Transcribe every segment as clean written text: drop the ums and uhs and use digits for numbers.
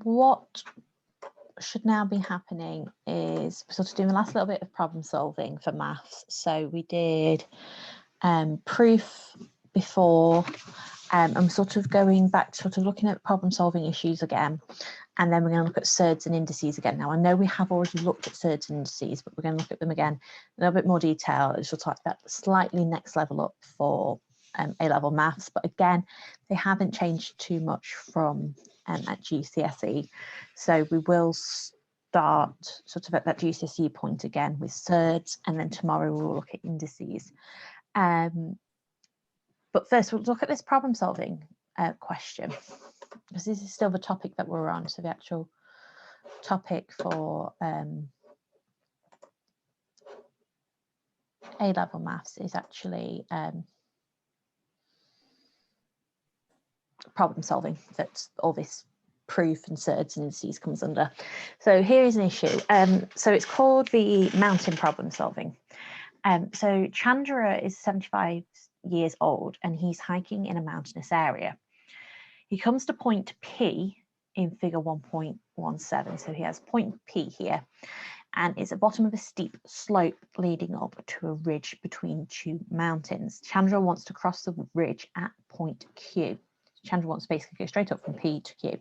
what should now be happening is sort of doing the last little bit of problem solving for maths. So we did proof before, I'm sort of going back to sort of looking at problem solving issues again, and then we're going to look at surds and indices again. Now I know we have already looked at surds and indices, but we're going to look at them again in a little bit more detail. It's sort of like that slightly next level up for A-level maths, but again they haven't changed too much from at GCSE, so we will start sort of at that GCSE point again with surds, and then tomorrow we'll look at indices. But first, we'll look at this problem solving question, because this is still the topic that we're on. So the actual topic for A-level maths is actually problem solving. That's all this proof and surds and indices comes under. So here is an issue. So it's called the mountain problem solving. So Chandra is 75 years old and he's hiking in a mountainous area. He comes to point P in figure 1.17. So he has point P here, and it's at the bottom of a steep slope leading up to a ridge between two mountains. Chandra wants to cross the ridge at point Q. Chandra wants to basically go straight up from P to Q.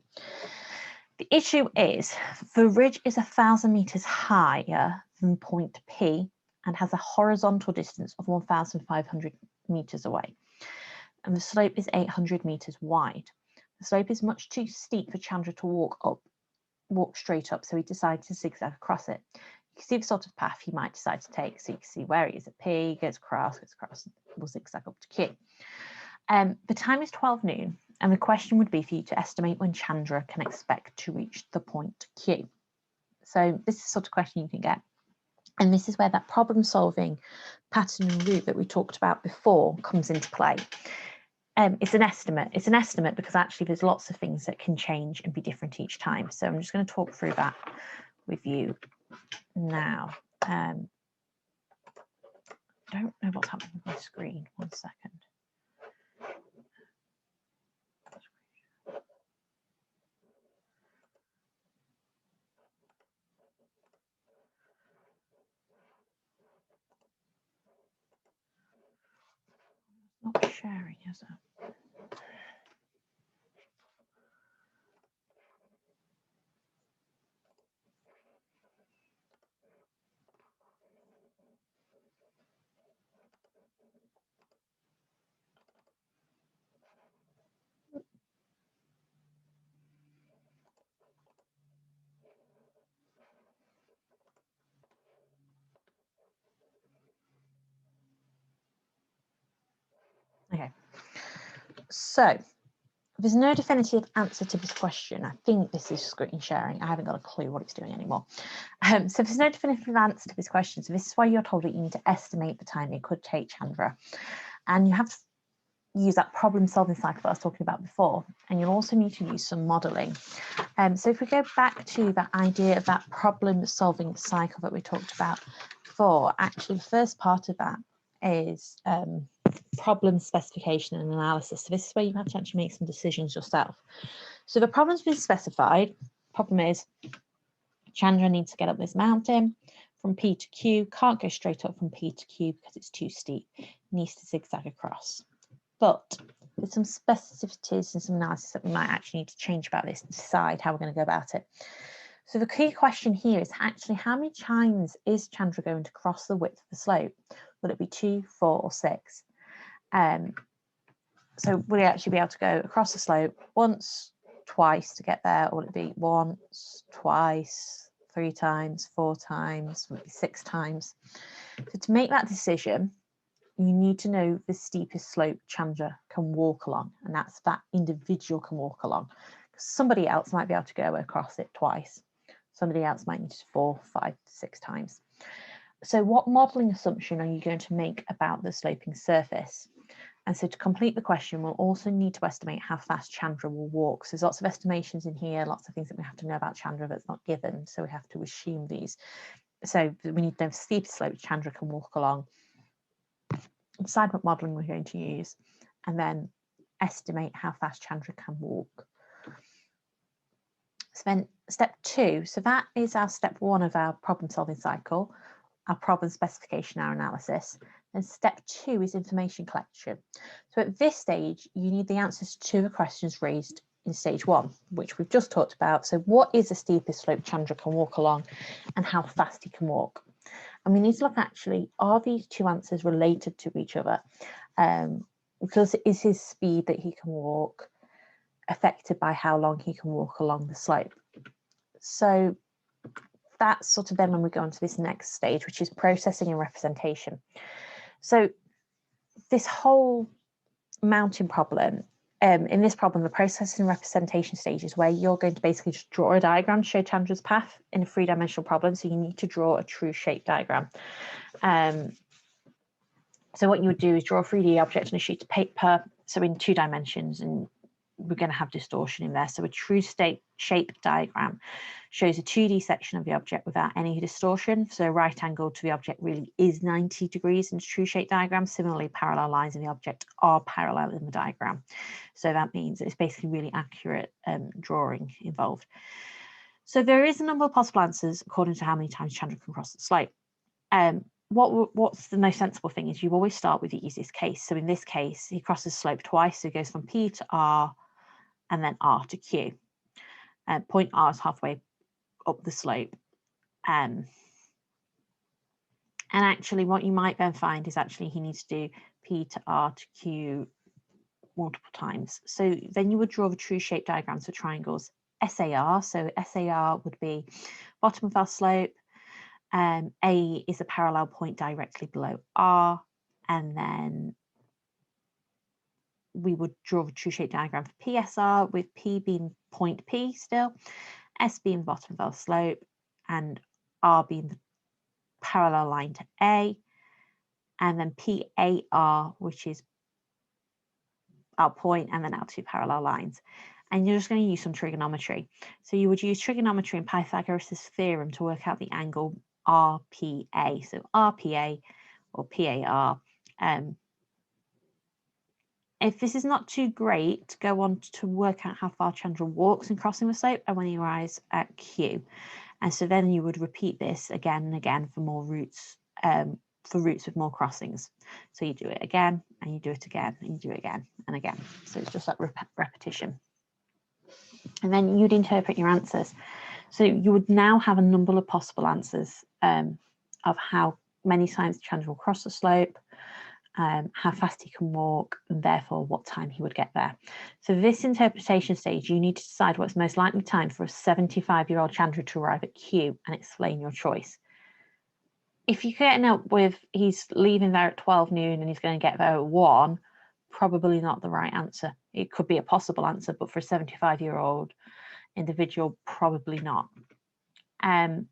The issue is the ridge is 1,000 meters higher than point P and has a horizontal distance of 1,500 meters away. And the slope is 800 meters wide. The slope is much too steep for Chandra to walk straight up, so he decides to zigzag across it. You can see the sort of path he might decide to take. So you can see where he is at P, goes across, will zigzag up to Q. The time is 12 noon, and the question would be for you to estimate when Chandra can expect to reach the point Q. So this is the sort of question you can get. And this is where that problem solving pattern and route that we talked about before comes into play. It's an estimate. It's an estimate because actually there's lots of things that can change and be different each time. So I'm just going to talk through that with you now. I don't know what's happening with my screen. 1 second. Not sharing, is it? Okay, so there's no definitive answer to this question. I think this is screen sharing. I haven't got a clue what it's doing anymore. So there's no definitive answer to this question. So this is why you're told that you need to estimate the time it could take Chandra. And you have to use that problem solving cycle that I was talking about before. And you'll also need to use some modelling. So if we go back to that idea of that problem solving cycle that we talked about before, actually the first part of that is problem specification and analysis. So this is where you have to actually make some decisions yourself. So the problem's been specified. Problem is Chandra needs to get up this mountain from P to Q, can't go straight up from P to Q because it's too steep, needs to zigzag across. But there's some specificities and some analysis that we might actually need to change about this and decide how we're going to go about it. So the key question here is actually how many times is Chandra going to cross the width of the slope? Will it be 2, 4 or 6? So will he actually be able to go across the slope once, twice to get there, or will it be once, twice, 3 times, 4 times, maybe 6 times? So to make that decision, you need to know the steepest slope Chandra can walk along, and that's that individual can walk along. Somebody else might be able to go across it twice. Somebody else might need to 4, 5, 6 times. So what modelling assumption are you going to make about the sloping surface? And so to complete the question, we'll also need to estimate how fast Chandra will walk. So there's lots of estimations in here, lots of things that we have to know about Chandra that's not given. So we have to assume these. So we need to know the steepest slope Chandra can walk along, decide what modelling we're going to use, and then estimate how fast Chandra can walk. So then step 2, so that is our step 1 of our problem solving cycle, our problem specification, our analysis. And step 2 is information collection. So at this stage, you need the answers to the questions raised in stage 1, which we've just talked about. So what is the steepest slope Chandra can walk along and how fast he can walk? And we need to look actually, are these two answers related to each other? Because is his speed that he can walk affected by how long he can walk along the slope? So that's sort of then when we go on to this next stage, which is processing and representation. So this whole mountain problem, in this problem, the processing and representation stage is where you're going to basically just draw a diagram to show Chandra's path in a 3-dimensional problem. So you need to draw a true shape diagram. So what you would do is draw a 3D object on a sheet of paper, so in 2 dimensions, and we're going to have distortion in there. So a true shape diagram shows a 2D section of the object without any distortion. So a right angle to the object really is 90 degrees in a true shape diagram. Similarly, parallel lines in the object are parallel in the diagram. So that means it's basically really accurate drawing involved. So there is a number of possible answers according to how many times Chandra can cross the slope. What's the most sensible thing is you always start with the easiest case. So in this case, he crosses slope twice. So he goes from P to R and then R to Q. Point R is halfway up the slope. And actually what you might then find is actually he needs to do P to R to Q multiple times. So then you would draw the true shape diagrams for triangles SAR. So SAR would be bottom of our slope. A is a parallel point directly below R, and then we would draw the true shape diagram for PSR, with P being point P still, S being the bottom of our slope, and R being the parallel line to A, and then PAR, which is our point, and then our 2 parallel lines. And you're just going to use some trigonometry. So you would use trigonometry and Pythagoras' theorem to work out the angle RPA. So RPA or PAR. If this is not too great, go on to work out how far Chandra walks in crossing the slope and when he arrives at Q. And so then you would repeat this again and again for more routes, for routes with more crossings. So you do it again and you do it again and you do it again and again. So it's just that repetition. And then you'd interpret your answers. So you would now have a number of possible answers of how many times Chandra will cross the slope, how fast he can walk, and therefore what time he would get there. So this interpretation stage, you need to decide what's most likely time for a 75-year-old Chandra to arrive at Q and explain your choice. If you're getting up with he's leaving there at 12 noon and he's going to get there at 1, probably not the right answer. It could be a possible answer, but for a 75-year-old individual, probably not. And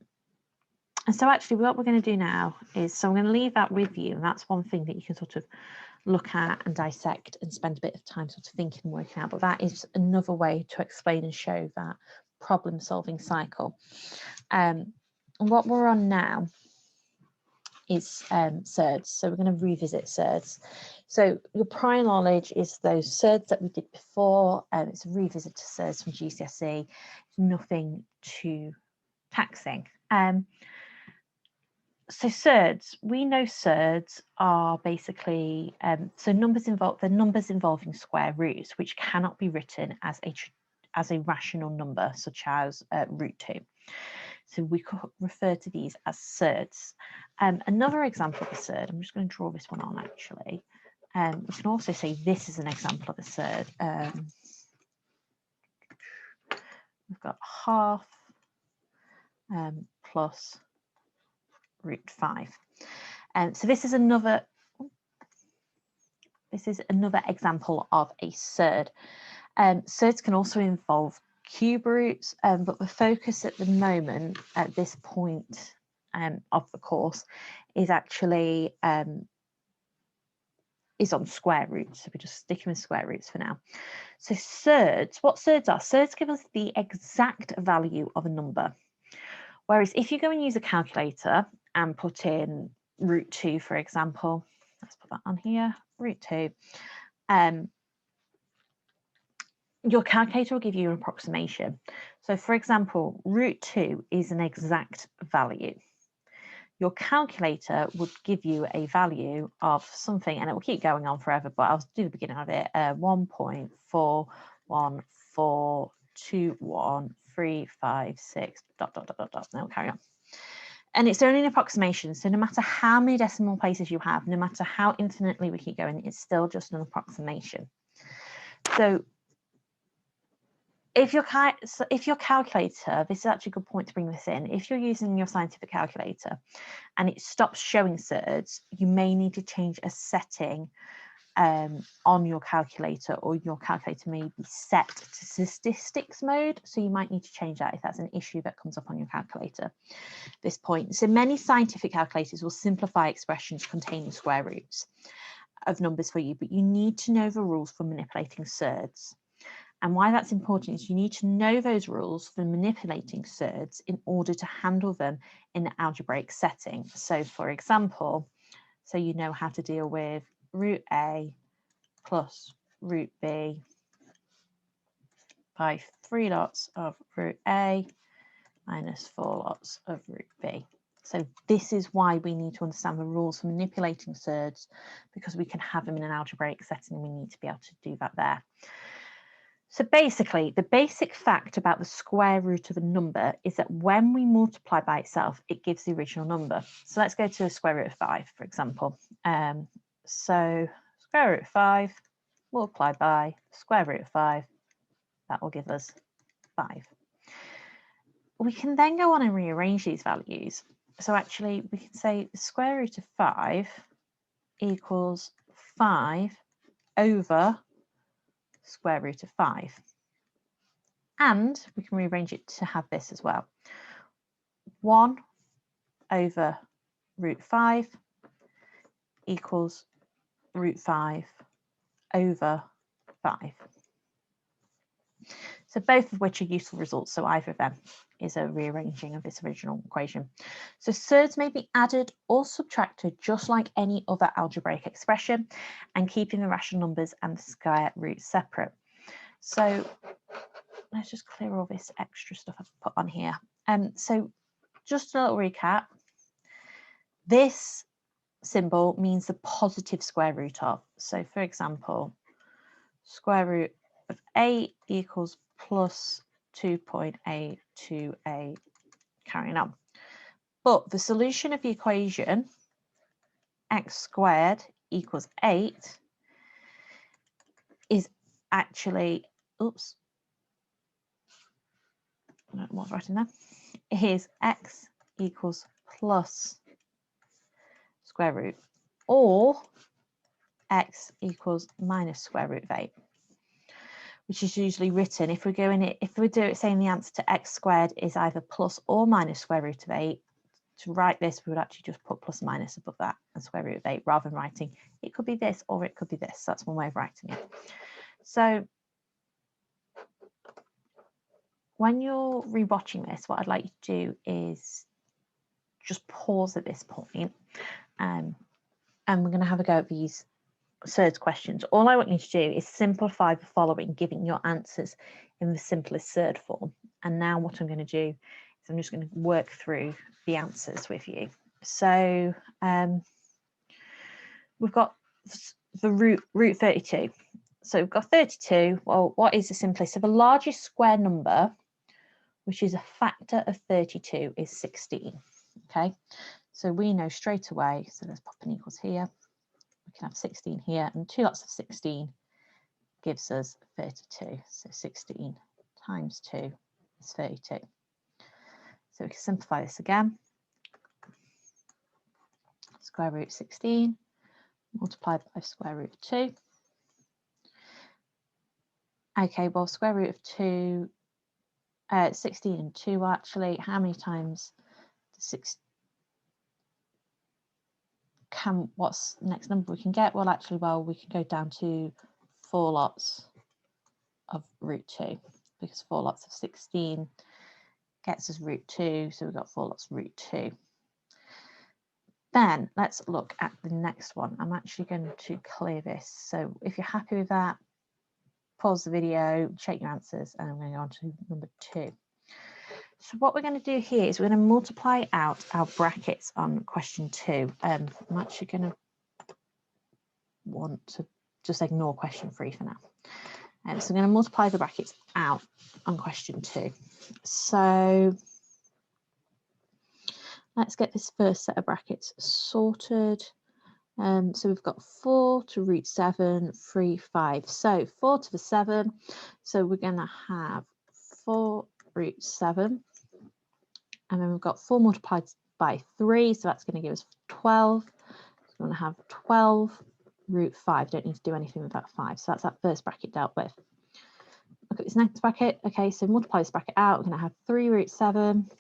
so actually what we're going to do now is, so I'm going to leave that with you, and that's one thing that you can sort of look at and dissect and spend a bit of time sort of thinking and working out, but that is another way to explain and show that problem solving cycle. And what we're on now is Surds. So we're going to revisit Surds. So your prior knowledge is those Surds that we did before, and it's a revisit to Surds from GCSE. Nothing too taxing. So Surds, we know Surds are basically so numbers involving square roots, which cannot be written as a rational number, such as root 2. So we could refer to these as Surds. Another example of a Surd, I'm just going to draw this one on actually. We can also say this is an example of a Surd. We've got half plus root 5. So this is another example of a Surd. Surds can also involve cube roots, but the focus at the moment, at this point of the course, is actually is on square roots. So we're just sticking with square roots for now. So Surds, what Surds are? Surds give us the exact value of a number. Whereas if you go and use a calculator and put in root 2, for example, let's put that on here, root 2, your calculator will give you an approximation. So for example, root 2 is an exact value. Your calculator would give you a value of something, and it will keep going on forever, but I'll do the beginning of it, 1.4142135 dot, dot, dot, dot, dot. Now we'll carry on. And it's only an approximation, so no matter how many decimal places you have, no matter how infinitely we keep going, it's still just an approximation. So if your calculator, this is actually a good point to bring this in, if you're using your scientific calculator and it stops showing surds, you may need to change a setting on your calculator, or your calculator may be set to statistics mode, so you might need to change that if that's an issue that comes up on your calculator at this point. So many scientific calculators will simplify expressions containing square roots of numbers for you, but you need to know the rules for manipulating surds. And why that's important is you need to know those rules for manipulating surds in order to handle them in an algebraic setting. So for example, so you know how to deal with root A plus root B by 3 lots of root A minus 4 lots of root B. So this is why we need to understand the rules for manipulating surds, because we can have them in an algebraic setting and we need to be able to do that there. So basically, the basic fact about the square root of a number is that when we multiply by itself, it gives the original number. So let's go to a square root of 5, for example. So square root of 5 multiplied by square root of 5, that will give us 5. We can then go on and rearrange these values. So actually, we can say the square root of 5 equals 5 over square root of 5. And we can rearrange it to have this as well. 1 over root 5 equals root 5 over 5. So both of which are useful results. So either of them is a rearranging of this original equation. So surds may be added or subtracted just like any other algebraic expression, and keeping the rational numbers and the square root separate. So let's just clear all this extra stuff I've put on here. So just a little recap. This symbol means the positive square root of. So for example, square root of A equals plus 2.828, carrying on. But the solution of the equation x squared equals 8 is actually, oops, I don't know what's writing there. Here's x equals plus square root, or x equals minus square root of 8, which is usually written, if we do it saying the answer to x squared is either plus or minus square root of 8, to write this, we would actually just put plus minus above that and square root of 8, rather than writing it could be this or it could be this. That's one way of writing it. So when you're rewatching this, what I'd like you to do is just pause at this point, and we're going to have a go at these surds questions. All I want you to do is simplify the following, giving your answers in the simplest surd form. And now what I'm going to do is I'm just going to work through the answers with you. So we've got the root 32. So we've got 32. Well, what is the simplest? So the largest square number, which is a factor of 32, is 16. Okay, so we know straight away. So let's pop an equals here. We can have 16 here, and 2 lots of 16 gives us 32. So 16 times 2 is 32. So we can simplify this again. Square root of 16 multiplied by square root of 2. Okay, well, square root of 2, 16 and 2 actually, how many times does 6 what's the next number we can get? Well, actually, we can go down to 4 lots of root 2, because 4 lots of 16 gets us root 2, so we've got 4 lots of root 2. Then let's look at the next one. I'm actually going to clear this. So if you're happy with that, pause the video, check your answers, and I'm going to go on to number 2. So what we're going to do here is we're going to multiply out our brackets on question 2. I'm actually going to want to just ignore question 3 for now. So I'm going to multiply the brackets out on question 2. So let's get this first set of brackets sorted. So we've got 4 to root 7, 3, 5. So 4 to the 7. So we're going to have 4 root 7. And then we've got 4 multiplied by 3. So that's going to give us 12. So we're going to have 12 root 5. Don't need to do anything with that 5. So that's that first bracket dealt with. Look at this next bracket. Okay, so multiply this bracket out. We're going to have 3 root 7.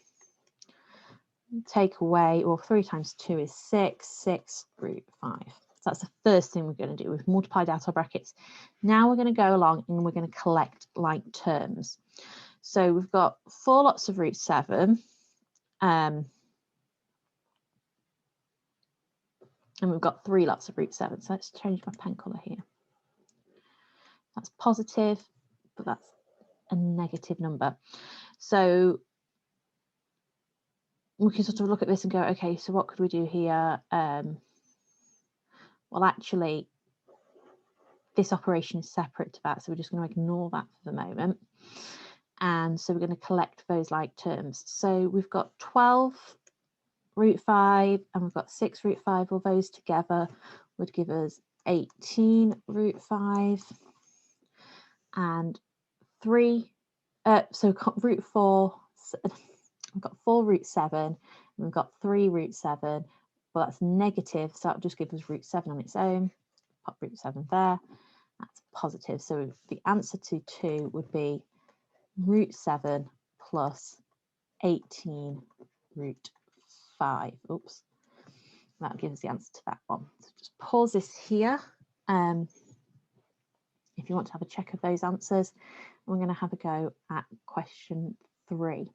Take away, or 3 times 2 is 6, 6 root 5. So that's the first thing we're going to do. We've multiplied out our brackets. Now we're going to go along and we're going to collect like terms. So we've got 4 lots of root 7. And we've got 3 lots of root 7. So let's change my pen colour here. That's positive, but that's a negative number. So we can sort of look at this and go, okay, so what could we do here? Well, actually, this operation is separate to that, so we're just going to ignore that for the moment. And so we're going to collect those like terms. So we've got 12 root 5 and we've got 6 root 5. All those together would give us 18 root 5 and 3. So root 4. We've got 4 root 7 and we've got 3 root 7. Well, that's negative, so that'll just give us root 7 on its own. Pop root 7 there. That's positive. So the answer to 2 would be root 7 plus 18 root 5. Oops. That gives the answer to that one. So just pause this here. If you want to have a check of those answers, we're going to have a go at question 3.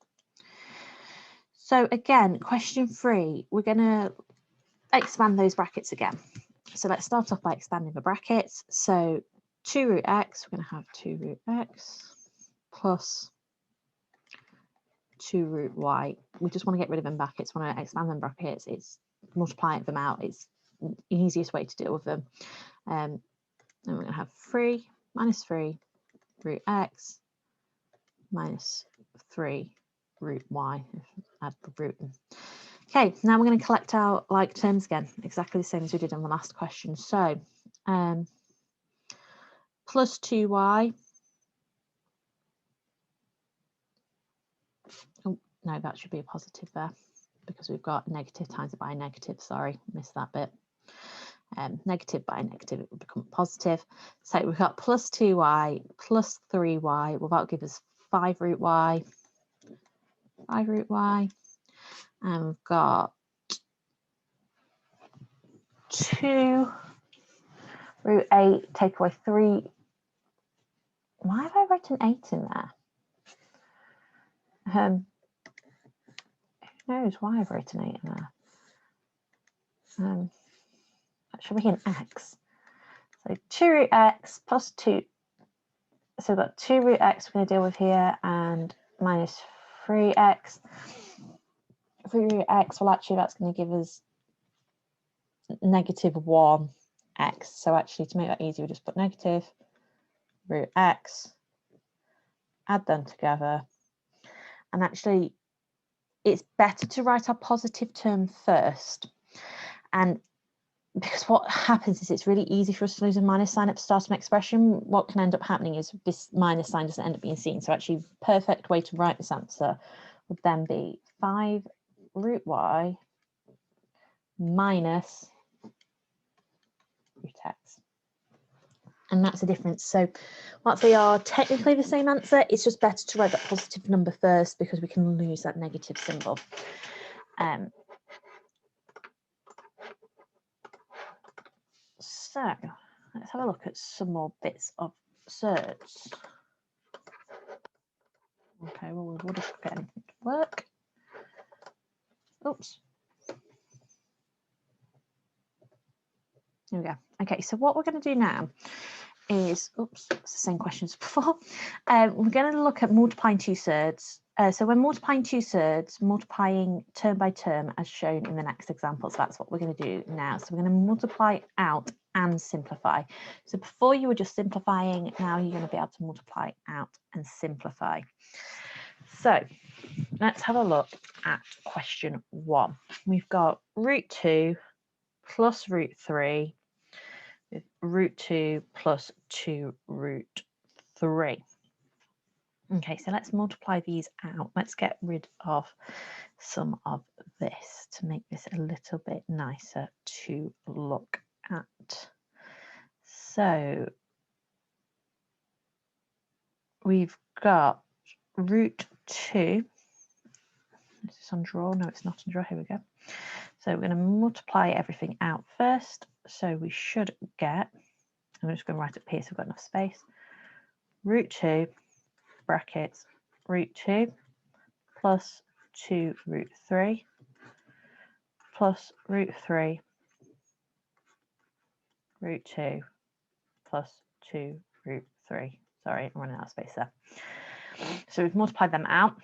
So again, question 3, we're going to expand those brackets again. So let's start off by expanding the brackets. So 2 root x, we're going to have 2 root x plus 2 root y. We just want to get rid of them brackets, want to expand them brackets. It's multiplying them out. It's the easiest way to deal with them. And we're going to have 3 minus 3 root x minus 3 root y. Add the root. Okay, now we're going to collect our like terms again, exactly the same as we did on the last question. So plus 2y. Oh, no, that should be a positive there because we've got negative times it by a negative. Sorry, missed that bit. Negative by a negative, it will become positive. So we've got plus 2y plus 3y. Well, that'll give us 5 root y. 5 root y. And we've got 2 root 8, take away 3. Why have I written 8 in there? Who knows why I've written 8 in there? That should be an x. So 2 root x plus 2. So we've got 2 root x we're going to deal with here and minus 3x. 3 root x, well, actually, that's going to give us negative 1x. So actually, to make that easier, we just put negative root x, add them together. And actually, it's better to write our positive term first. And because what happens is it's really easy for us to lose a minus sign at the start of an expression. What can end up happening is this minus sign doesn't end up being seen. So actually, the perfect way to write this answer would then be 5 root y minus root x. And that's the difference. So whilst they are technically the same answer, it's just better to write that positive number first because we can lose that negative symbol. So let's have a look at some more bits of Surds. Okay, well, we'll just get anything to work. Oops. Here we go. Okay, so what we're going to do now is, oops, it's the same question as before. We're going to look at multiplying two surds. So when multiplying two surds, multiplying term by term as shown in the next example. So that's what we're going to do now. So we're going to multiply out and simplify. So before you were just simplifying, now you're going to be able to multiply out and simplify. So let's have a look at question 1. We've got root 2 plus root 3 with root 2 plus 2 root 3. Okay, so let's multiply these out. Let's get rid of some of this to make this a little bit nicer to look at. So we've got root 2. Is this on draw? No, it's not on draw. Here we go. So we're going to multiply everything out first. So we should get, I'm just going to write it here so we've got enough space. Root 2 brackets root 2 plus 2 root 3 plus root 3 root 2 plus 2 root 3. Sorry, I'm running out of space there. So we've multiplied them out.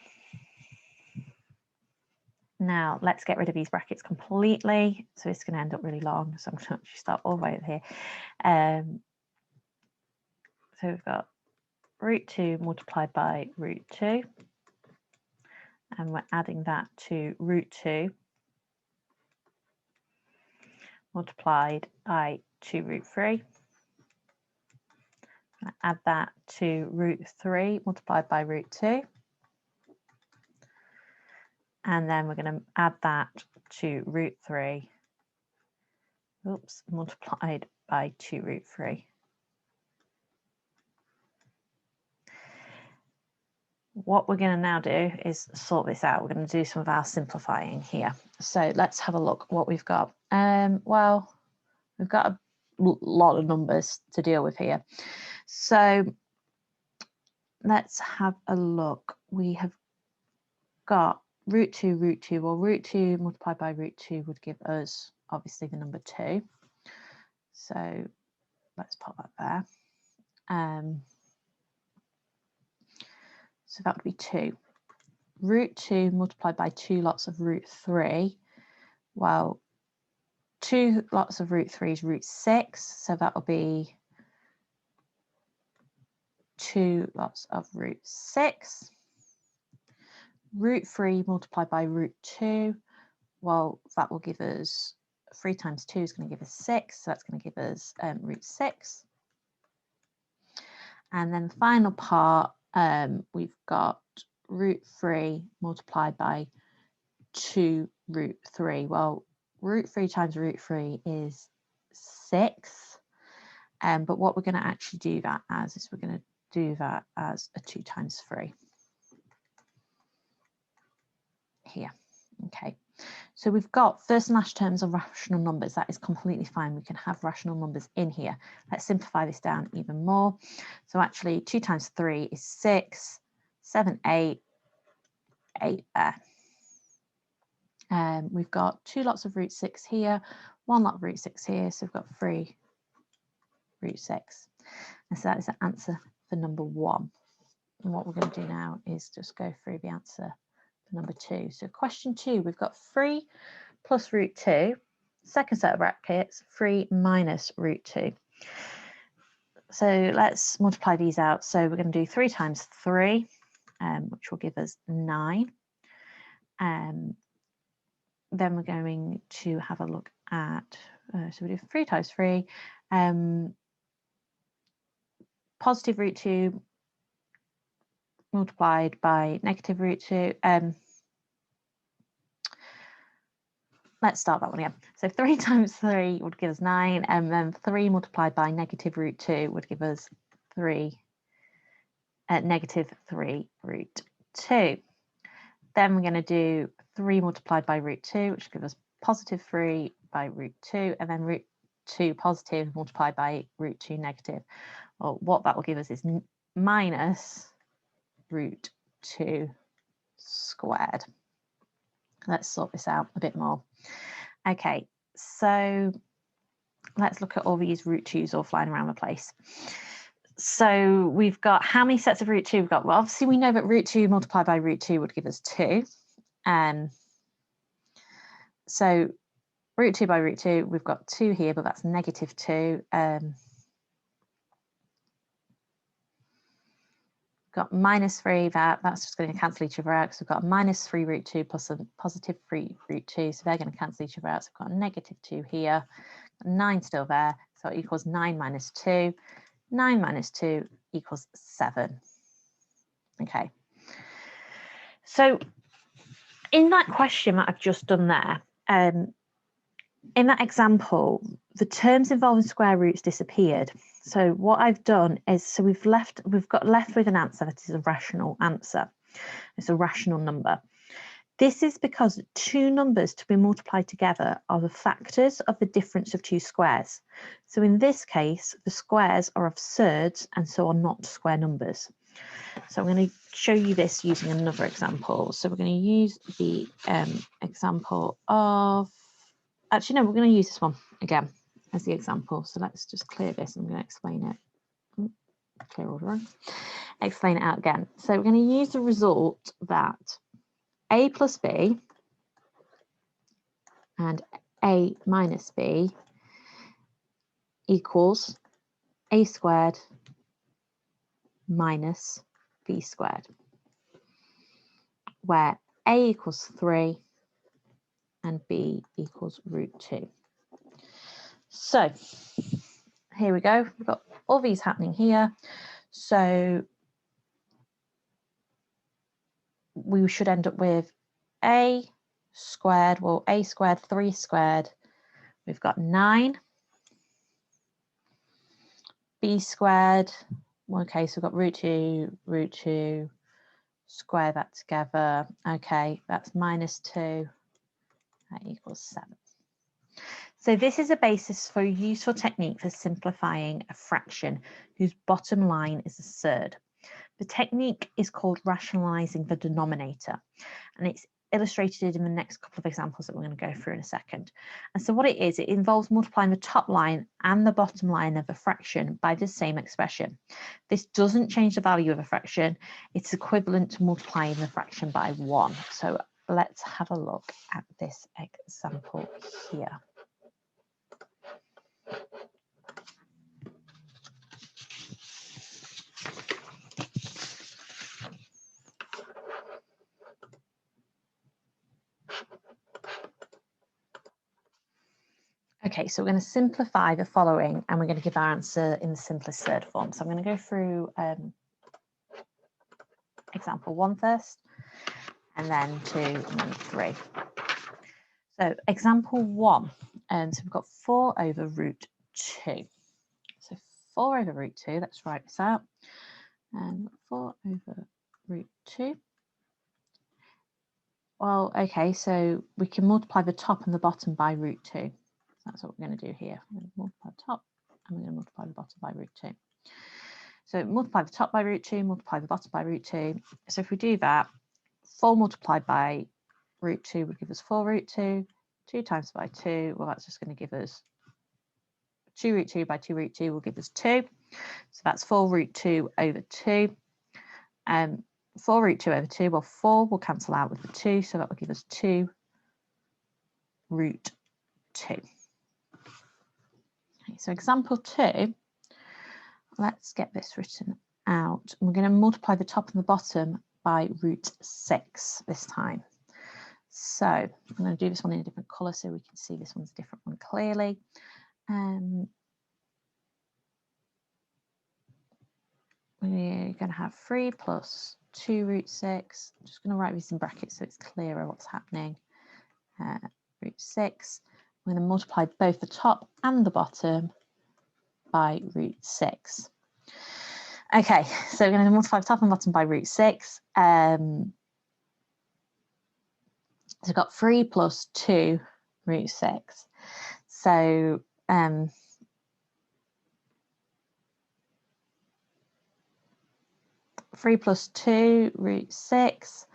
Now let's get rid of these brackets completely. So it's going to end up really long. So I'm going to actually start all the way up here. So we've got root 2 multiplied by root 2. And we're adding that to root 2 multiplied by 2 root 3. Add that to root 3 multiplied by root 2. And then we're going to add that to root 3, oops, multiplied by 2 root 3. What we're going to now do is sort this out. We're going to do some of our simplifying here. So let's have a look what we've got. Well, we've got a lot of numbers to deal with here. So let's have a look. We have got root 2, root 2. Well, root 2 multiplied by root 2 would give us obviously the number 2. So let's pop that there. So that would be 2. Root 2 multiplied by 2 lots of root 3. Well, 2 lots of root 3 is root 6. So that will be 2 lots of root 6. Root 3 multiplied by root 2. Well, that will give us 3 times 2 is going to give us 6. So that's going to give us root 6. And then the final part, we've got root 3 multiplied by 2 root 3. Well, root 3 times root 3 is 6. But what we're going to actually do that as is we're going to do that as a 2 times 3 here. Okay, so we've got first and last terms of rational numbers. That is completely fine. We can have rational numbers in here. Let's simplify this down even more. So actually 2 times 3 is 6, 7, 8, 8 there. We've got 2 lots of root 6 here, 1 lot of root 6 here, so we've got 3 root 6. And so that is the answer for number 1. And what we're going to do now is just go through the answer for number 2. So question 2, we've got 3 plus root 2, second set of brackets, 3 minus root 2. So let's multiply these out. So we're going to do 3 times 3, which will give us 9. Then we're going to have a look at, so we do 3 times 3, positive root 2 multiplied by negative root 2. Let's start that one again. So 3 times 3 would give us 9, and then 3 multiplied by negative root 2 would give us negative 3 root 2. Then we're going to do 3 multiplied by root 2, which gives us positive 3 by root 2, and then root 2 positive multiplied by root 2 negative. Well, what that will give us is minus root 2 squared. Let's sort this out a bit more. Okay, so let's look at all these root 2's all flying around the place. So we've got how many sets of root 2 we've got? Well, obviously we know that root 2 multiplied by root 2 would give us 2. So root 2 by root 2, we've got 2 here, but that's negative 2. Got minus 3, that's just going to cancel each other out because we've got a minus 3 root 2 plus a positive 3 root 2, so they're going to cancel each other out. So we've got a negative 2 here, 9 still there, so it equals 9 minus 2. 9 minus 2 equals 7. Okay. So in that question that I've just done there, in that example, the terms involving square roots disappeared. So what I've done is, so we've got left with an answer that is a rational answer. It's a rational number. This is because two numbers to be multiplied together are the factors of the difference of two squares. So in this case, the squares are of surds and so are not square numbers. So I'm going to show you this using another example. So we're going to use the example of, actually no, we're going to use this one again as the example. So let's just clear this. I'm going to explain it. Clear all wrong. Explain it out again. So we're going to use the result that a plus b and a minus b equals a squared minus b squared, where a equals 3 and b equals root 2. So here we go. We've got all these happening here. So we should end up with a squared, well, a squared, 3 squared. We've got 9. B squared. Okay, so we've got root 2, square that together. Okay, that's minus 2. That equals 7. So this is a basis for a useful technique for simplifying a fraction whose bottom line is a surd. The technique is called rationalizing the denominator, and it's illustrated in the next couple of examples that we're going to go through in a second. And so what it is, it involves multiplying the top line and the bottom line of a fraction by the same expression. This doesn't change the value of a fraction. It's equivalent to multiplying the fraction by 1. So let's have a look at this example here. Okay, so we're going to simplify the following and we're going to give our answer in the simplest surd form. So I'm going to go through example 1 first, and then 2, and then 3. So example 1, so we've got 4 over root 2. So 4 over root 2, let's write this out. 4 over root 2. Well, okay, so we can multiply the top and the bottom by root 2. That's what we're going to do here. We're going to multiply the top and we're going to multiply the bottom by root 2. So multiply the top by root 2, multiply the bottom by root 2. So if we do that, 4 multiplied by root 2 would give us 4 root 2. 2 times by 2, well, that's just going to give us 2 root 2 by 2 root 2 will give us 2. So that's 4 root 2 over 2. 4 root 2 over 2, well, 4 will cancel out with the 2, so that will give us 2 root 2. Okay, so example 2, let's get this written out. We're going to multiply the top and the bottom by root 6 this time. So I'm going to do this one in a different colour so we can see this one's a different one clearly. We're going to have 3 plus 2 root 6. I'm just going to write these in brackets so it's clearer what's happening. Root 6. I'm going to multiply both the top and the bottom by root 6. Okay, so we're going to multiply the top and bottom by root 6. So we've got 3 plus 2 root 6. So 3 plus 2 root 6.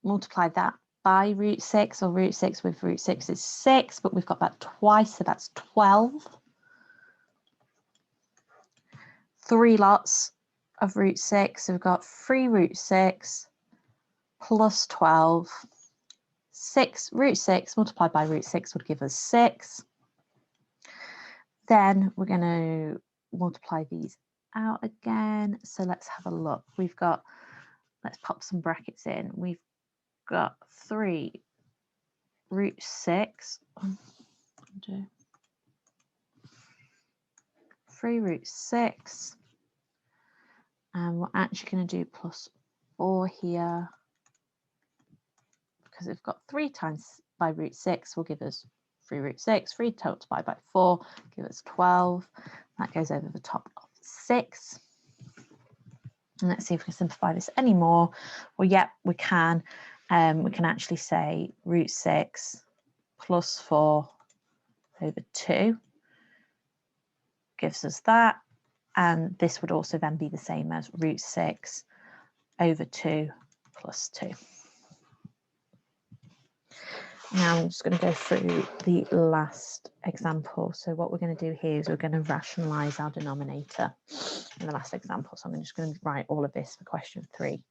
Multiply that by root 6, or root 6 with root 6 is 6, but we've got that twice, so that's 12. 3 lots of root 6. So we've got 3 root 6 plus 12. Root 6 multiplied by root 6 would give us 6. Then we're going to multiply these out again. So let's have a look. We've got, let's pop some brackets in. We've got 3 root 6. 3 root 6. And we're actually going to do plus 4 here, because we've got 3 times by root 6 will give us 3 root 6. 3 multiplied by 4 give us 12. That goes over the top of 6. And let's see if we can simplify this any more. Well, yep, we can. We can actually say root 6 plus 4 over 2 gives us that. And this would also then be the same as root 6 over 2 plus 2. Now I'm just going to go through the last example. So what we're going to do here is we're going to rationalise our denominator in the last example. So I'm just going to write all of this for question 3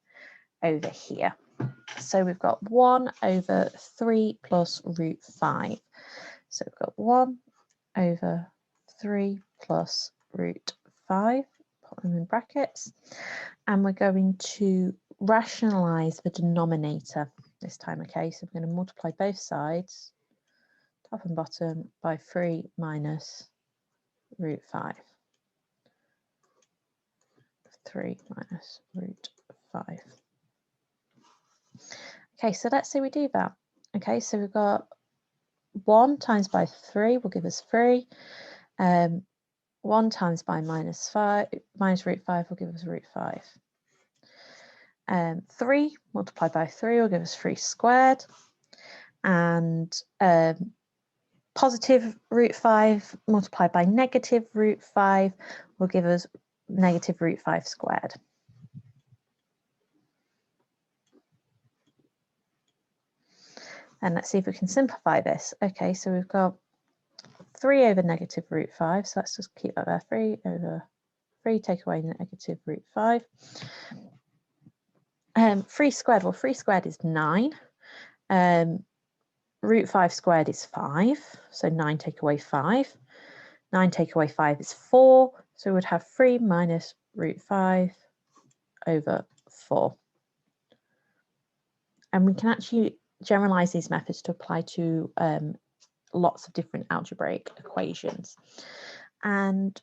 over here. So we've got 1 over 3 plus root 5. So we've got 1 over 3 plus root 5, put them in brackets, and we're going to rationalise the denominator this time. Okay, so we're going to multiply both sides, top and bottom, by 3 minus root 5. 3 minus root 5. Okay, so let's say we do that. Okay, so we've got 1 times by 3 will give us 3. 1 times by minus root 5 will give us root 5. 3 multiplied by 3 will give us 3 squared. And positive root 5 multiplied by negative root 5 will give us negative root 5 squared. And let's see if we can simplify this. Okay, so we've got 3 over negative root 5. So let's just keep that there. 3 over 3, take away negative root 5. 3 squared, well, 3 squared is 9. Root 5 squared is 5. So 9 take away 5. 9 take away 5 is 4. So we would have 3 minus root 5 over 4. And we can actually generalize these methods to apply to lots of different algebraic equations. And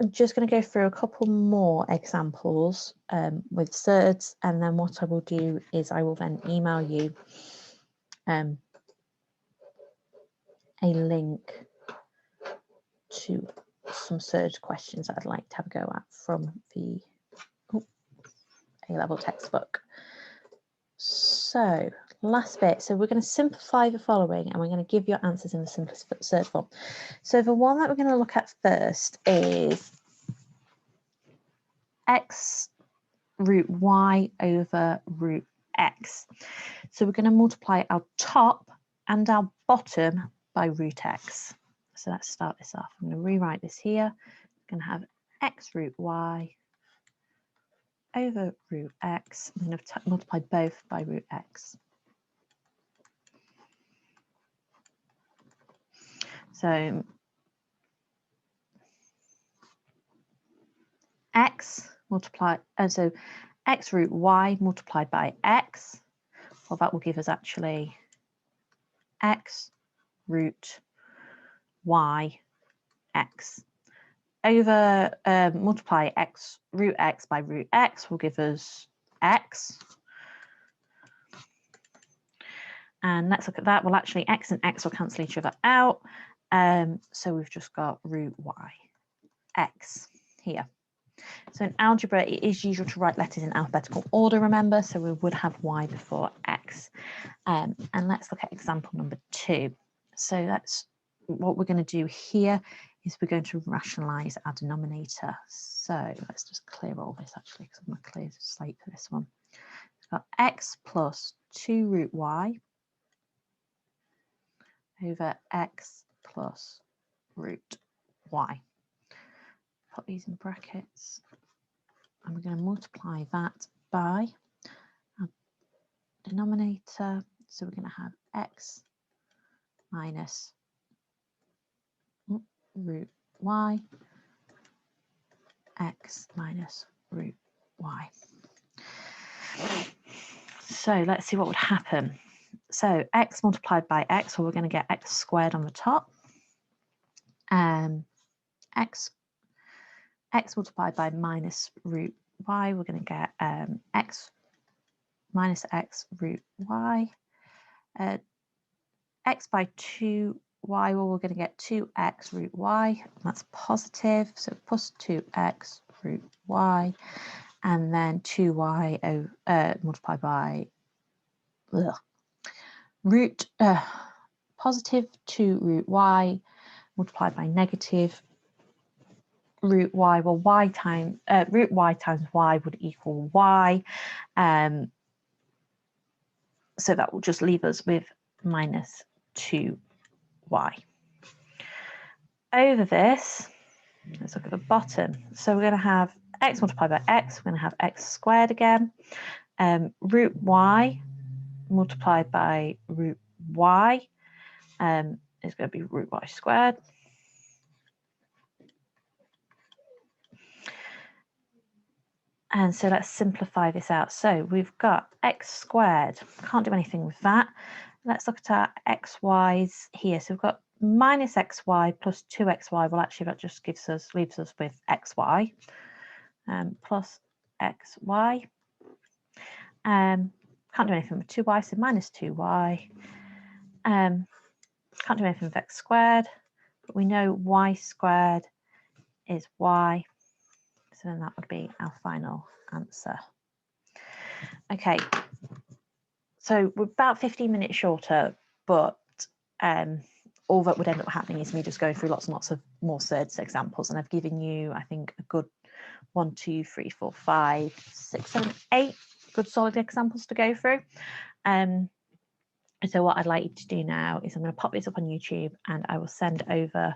I'm just going to go through a couple more examples with Surds, and then what I will do is I will then email you a link to some Surds questions that I'd like to have a go at from the A-level textbook. So last bit, so we're going to simplify the following and we're going to give your answers in the simplest Surd form. So the one that we're going to look at first is x root y over root x. So we're going to multiply our top and our bottom by root x. So let's start this off. I'm going to rewrite this here. We're going to have x root y over root x. I'm going to multiply both by root x. So x multiplied, so x root y multiplied by x, well, that will give us actually x root y x. Over multiply x root x by root x will give us x. And let's look at that. Well, actually, x and x will cancel each other out. So we've just got root y x here. So in algebra, it is usual to write letters in alphabetical order, remember, so we would have y before x. And let's look at example number 2. So that's what we're going to do here is we're going to rationalize our denominator. So let's just clear all this actually, because I'm going to clear the slate for this one. We've got x plus 2 root y over x plus root y. put these in brackets, and we're going to multiply that by our denominator. So we're going to have x minus root y, x minus root y. So let's see what would happen. So x multiplied by x, well, we're going to get x squared on the top. X multiplied by minus root y, we're going to get x minus x root y. X by 2y, well, we're going to get 2x root y. That's positive, so plus 2x root y. And then 2y multiplied by positive 2 root y multiplied by negative root y. Well, root y times y would equal y. So that will just leave us with minus 2y. Over this, let's look at the bottom. So we're going to have x multiplied by x. We're going to have x squared again. Root y multiplied by root y is going to be root y squared. And so let's simplify this out. So we've got x squared. Can't do anything with that. Let's look at our xy's here. So we've got minus xy plus 2xy. Well, actually, that just leaves us with xy plus xy. Can't do anything with 2y, so minus 2y. Can't do anything with x squared, but we know y squared is y. So then that would be our final answer. Okay, so we're about 15 minutes shorter, but all that would end up happening is me just going through lots and lots of more Surds examples. And I've given you, I think, a good 1, 2, 3, 4, 5, 6, 7, 8 good solid examples to go through. So what I'd like you to do now is I'm going to pop this up on YouTube, and I will send over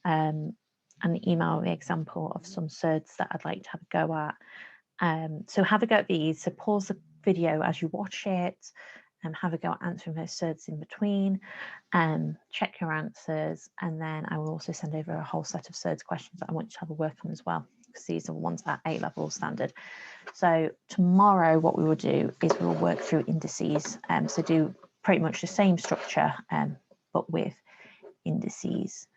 an email the example of some Surds that I'd like to have a go at. So have a go at these. So pause the video as you watch it, and have a go at answering those Surds in between. Check your answers, and then I will also send over a whole set of Surds questions that I want you to have a work on as well, because these are the ones at A-level standard. So tomorrow what we will do is we will work through indices. So do pretty much the same structure, but with indices.